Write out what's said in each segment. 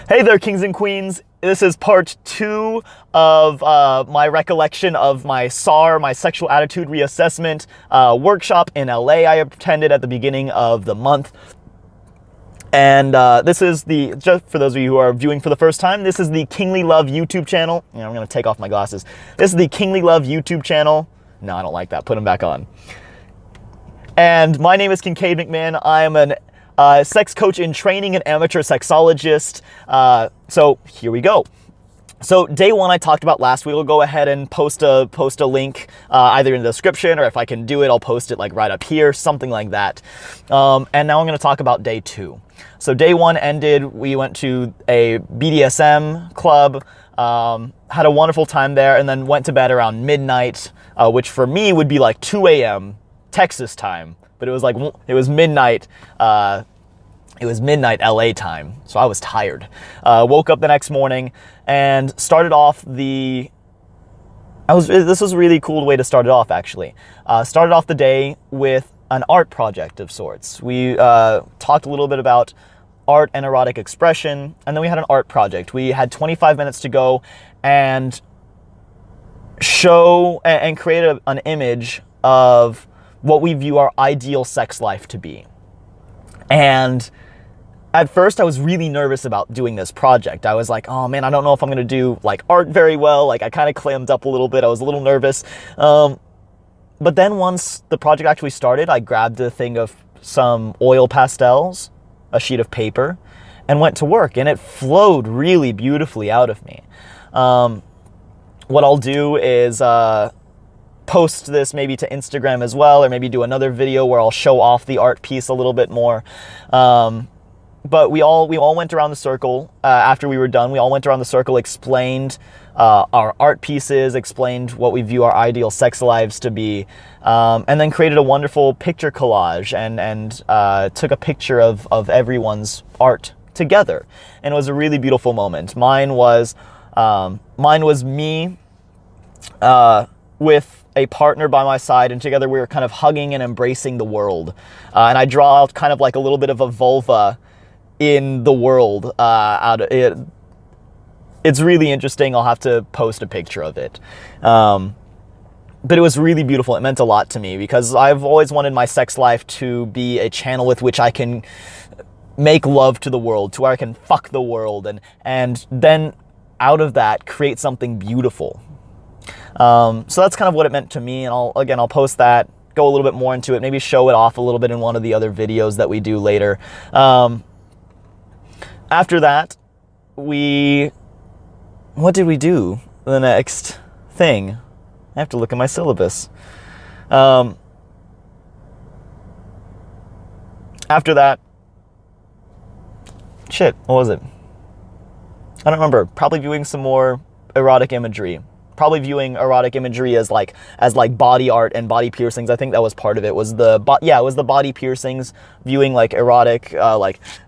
Hey there, kings and queens. This is part 2 of my recollection of my SAR, my sexual attitude reassessment workshop in LA I attended at the beginning of the month. And this is just for those of you who are viewing for the first time, this is the Kingly Love YouTube channel. I'm going to take off my glasses. This is the Kingly Love YouTube channel. No, I don't like that. Put them back on. And my name is Kincaid McMahon. I am an sex coach in training and amateur sexologist. So here we go. So day 1 I talked about last week. We'll go ahead and post a link either in the description, or if I can do it, I'll post it like right up here, something like that. And now I'm going to talk about day 2. So day 1 ended. We went to a BDSM club, had a wonderful time there, and then went to bed around midnight, which for me would be like 2 a.m. Texas time. But it was midnight. It was midnight LA time, so I was tired. Woke up the next morning and started off this was a really cool way to start it off, actually. Started off the day with an art project of sorts. We talked a little bit about art and erotic expression, and then we had an art project. We had 25 minutes to go and show and create an image of what we view our ideal sex life to be. And at first I was really nervous about doing this project. I was like, oh man, I don't know if I'm gonna do like art very well. Like I kind of clammed up a little bit. I was a little nervous. But then once the project actually started, I grabbed a thing of some oil pastels, a sheet of paper, and went to work, and it flowed really beautifully out of me. What I'll do is post this maybe to Instagram as well, or maybe do another video where I'll show off the art piece a little bit more. But we all went around the circle after we were done. We all went around the circle, explained our art pieces, explained what we view our ideal sex lives to be, and then created a wonderful picture collage and took a picture of everyone's art together. And it was a really beautiful moment. Mine was me with a partner by my side, and together we were kind of hugging and embracing the world. And I draw out kind of like a little bit of a vulva in the world out of it. It's really interesting. I'll have to post a picture of it. But it was really beautiful. It meant a lot to me because I've always wanted my sex life to be a channel with which I can make love to the world, to where I can fuck the world, and then out of that create something beautiful. So that's kind of what it meant to me, and I'll post that, go a little bit more into it, maybe show it off a little bit in one of the other videos that we do later. After that, what did we do? The next thing, I have to look at my syllabus. After that, what was it? I don't remember. Probably viewing some more erotic imagery. Probably viewing erotic imagery as like body art and body piercings. I think that was part of it. It was the body piercings, viewing like erotic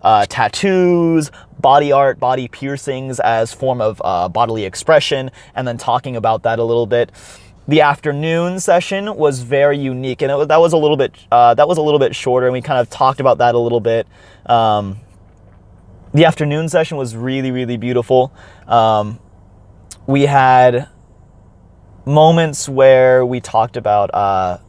tattoos, body art, body piercings as form of bodily expression, and then talking about that a little bit. The afternoon session was very unique, and that was a little bit shorter, and we kind of talked about that a little bit. The afternoon session was really, really beautiful. We had moments where we talked about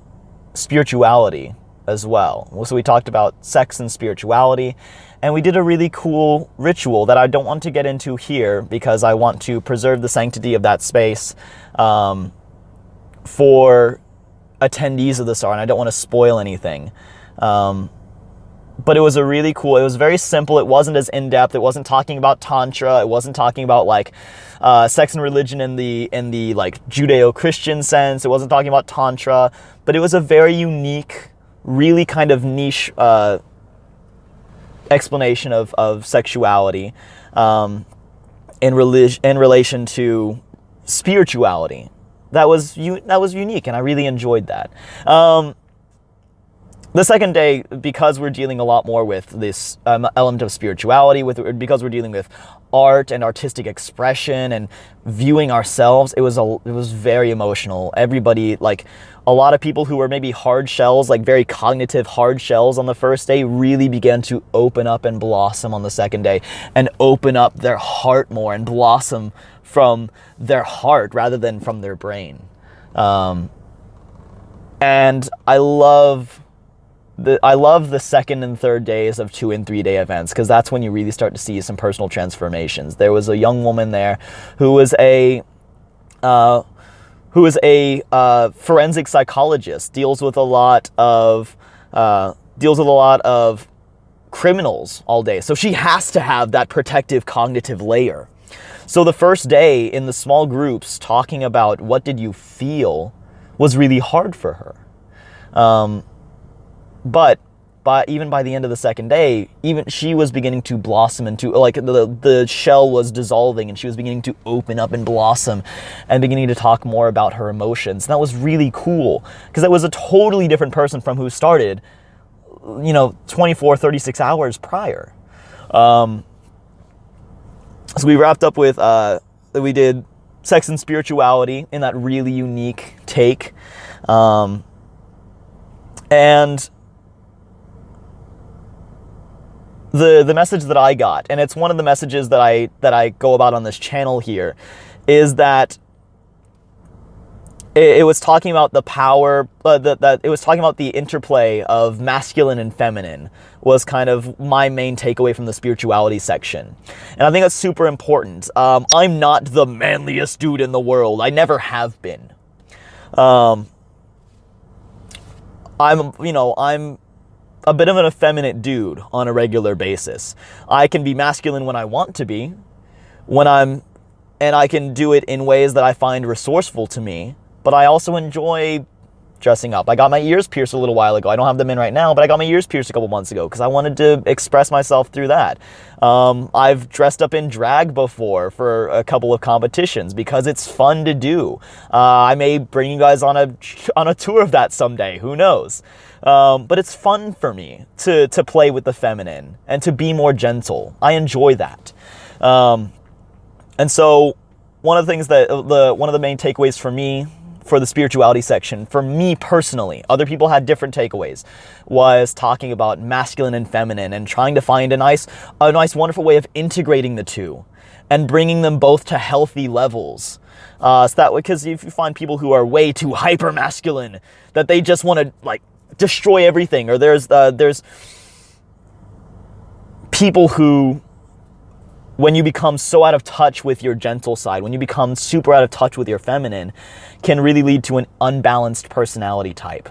spirituality as well. So we talked about sex and spirituality, and we did a really cool ritual that I don't want to get into here because I want to preserve the sanctity of that space for attendees of the SAR, and I don't want to spoil anything. But it was it was very simple. It wasn't as in-depth. It wasn't talking about tantra. It wasn't talking about like sex and religion in the like Judeo-Christian sense. It wasn't talking about tantra, but it was a very unique, really kind of niche explanation of sexuality in relation to spirituality. That was unique, and I really enjoyed that. the second day, because we're dealing a lot more with this element of spirituality, because we're dealing with art and artistic expression and viewing ourselves, it was very emotional. Everybody, like a lot of people who were maybe hard shells, like very cognitive hard shells on the first day, really began to open up and blossom on the second day, and open up their heart more and blossom from their heart rather than from their brain. And I love the second and third days of 2 and 3 day events, because that's when you really start to see some personal transformations. There was a young woman there who was a forensic psychologist, deals with a lot of criminals all day. So she has to have that protective cognitive layer. So the first day in the small groups talking about what did you feel was really hard for her. But even by the end of the second day, even she was beginning to blossom into, like, the shell was dissolving, and she was beginning to open up and blossom and beginning to talk more about her emotions. And that was really cool, because that was a totally different person from who started, 24, 36 hours prior. So we wrapped up with, we did sex and spirituality in that really unique take. And the message that I got, and it's one of the messages that I go about on this channel here, is that it was talking about the power, that it was talking about the interplay of masculine and feminine, was kind of my main takeaway from the spirituality section. And I think that's super important. I'm not the manliest dude in the world. I never have been. I'm a bit of an effeminate dude on a regular basis. I can be masculine when I want to be, and I can do it in ways that I find resourceful to me, but I also enjoy dressing up. I got my ears pierced a little while ago. I don't have them in right now, but I got my ears pierced a couple months ago because I wanted to express myself through that. I've dressed up in drag before for a couple of competitions because it's fun to do. I may bring you guys on a tour of that someday. Who knows? But it's fun for me to play with the feminine and to be more gentle. I enjoy that. And so one of the things that one of the main takeaways for me for the spirituality section, for me personally, other people had different takeaways, was talking about masculine and feminine and trying to find a nice, wonderful way of integrating the two and bringing them both to healthy levels. So that, because if you find people who are way too hyper masculine, that they just want to like destroy everything, or there's people who, when you become so out of touch with your gentle side, when you become super out of touch with your feminine, can really lead to an unbalanced personality type.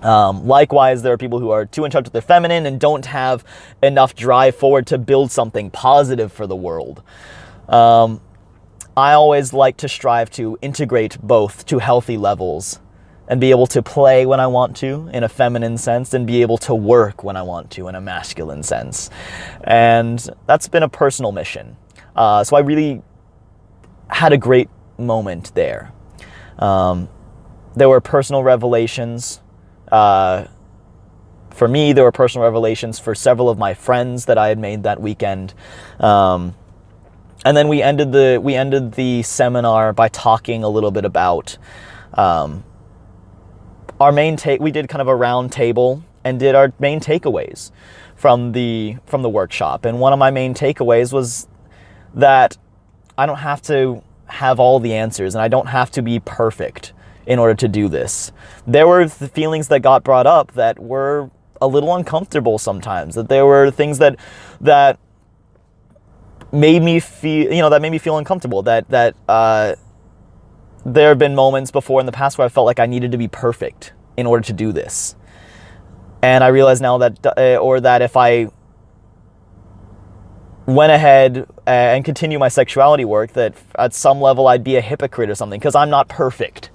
Likewise, there are people who are too in touch with their feminine and don't have enough drive forward to build something positive for the world. I always like to strive to integrate both to healthy levels and be able to play when I want to in a feminine sense and be able to work when I want to in a masculine sense. And that's been a personal mission. So I really had a great moment there. There were personal revelations. For me, there were personal revelations for several of my friends that I had made that weekend. And then we ended the seminar by talking a little bit about our main we did kind of a round table and did our main takeaways from the workshop. And one of my main takeaways was that I don't have to have all the answers and I don't have to be perfect in order to do this. There were the feelings that got brought up that were a little uncomfortable sometimes, that there were things that made me feel uncomfortable, that there have been moments before in the past where I felt like I needed to be perfect in order to do this. And I realize now that if I went ahead and continue my sexuality work, that at some level I'd be a hypocrite or something because I'm not perfect.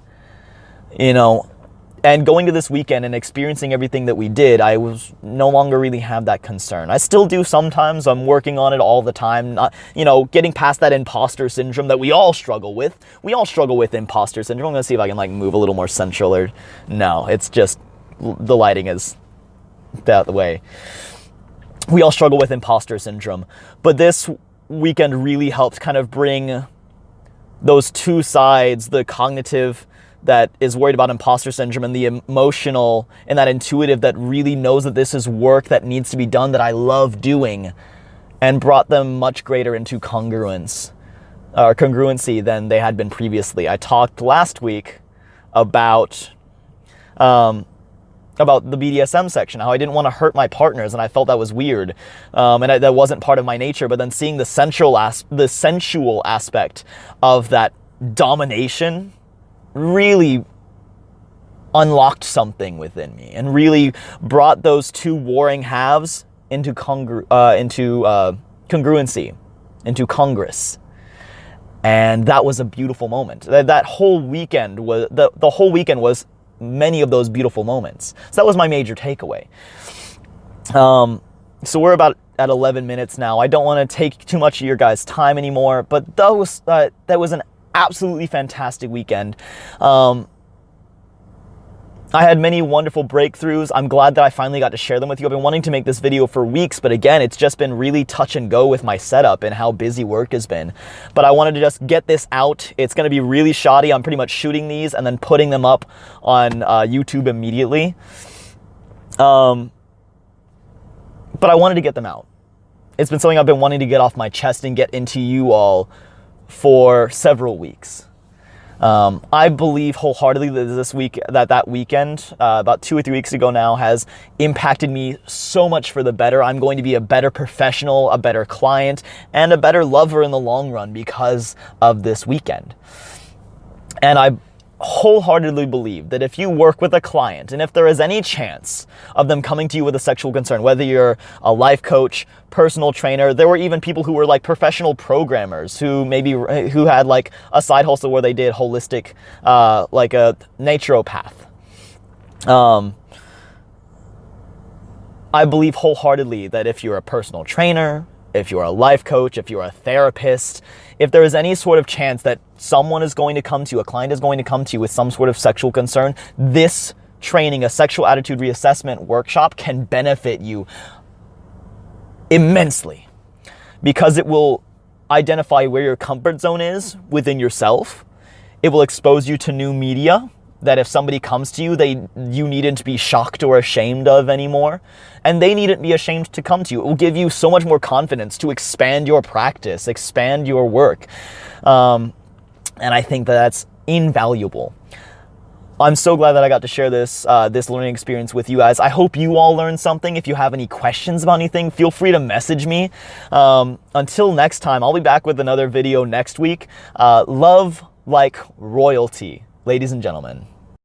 And going to this weekend and experiencing everything that we did, I was no longer really have that concern. I still do sometimes. I'm working on it all the time. Not, getting past that imposter syndrome that we all struggle with. We all struggle with imposter syndrome. I'm going to see if I can move a little more central. No, it's just the lighting is that way. We all struggle with imposter syndrome, but this weekend really helped kind of bring those two sides, the cognitive that is worried about imposter syndrome and the emotional and that intuitive that really knows that this is work that needs to be done, that I love doing, and brought them much greater into congruency than they had been previously. I talked last week about the BDSM section, how I didn't want to hurt my partners, and I felt that was weird, and that wasn't part of my nature. But then seeing the sensual aspect of that domination really unlocked something within me and really brought those two warring halves into congruency, into congress. And that was a beautiful moment. That whole weekend was the whole weekend was many of those beautiful moments. So that was my major takeaway. So we're about at 11 minutes now. I don't want to take too much of your guys' time anymore, but that was an absolutely fantastic weekend. I had many wonderful breakthroughs. I'm glad that I finally got to share them with you. I've been wanting to make this video for weeks, but again, it's just been really touch and go with my setup and how busy work has been. But I wanted to just get this out. It's going to be really shoddy. I'm pretty much shooting these and then putting them up on YouTube immediately. But I wanted to get them out. It's been something I've been wanting to get off my chest and get into you all for several weeks. I believe wholeheartedly that that weekend, about 2 or 3 weeks ago now, has impacted me so much for the better. I'm going to be a better professional, a better client, and a better lover in the long run because of this weekend. And I wholeheartedly believe that if you work with a client and if there is any chance of them coming to you with a sexual concern, whether you're a life coach, personal trainer, there were even people who were like professional programmers who had like a side hustle where they did holistic, like a naturopath. I believe wholeheartedly that if you're a personal trainer, if you're a life coach, if you're a therapist, if there is any sort of chance that someone is going to come to you, a client is going to come to you with some sort of sexual concern, this training, a sexual attitude reassessment workshop, can benefit you immensely because it will identify where your comfort zone is within yourself. It will expose you to new media that if somebody comes to you, you needn't be shocked or ashamed of anymore. And they needn't be ashamed to come to you. It will give you so much more confidence to expand your practice, expand your work. And I think that's invaluable. I'm so glad that I got to share this learning experience with you guys. I hope you all learned something. If you have any questions about anything, feel free to message me. Until next time, I'll be back with another video next week. Love like royalty, ladies and gentlemen.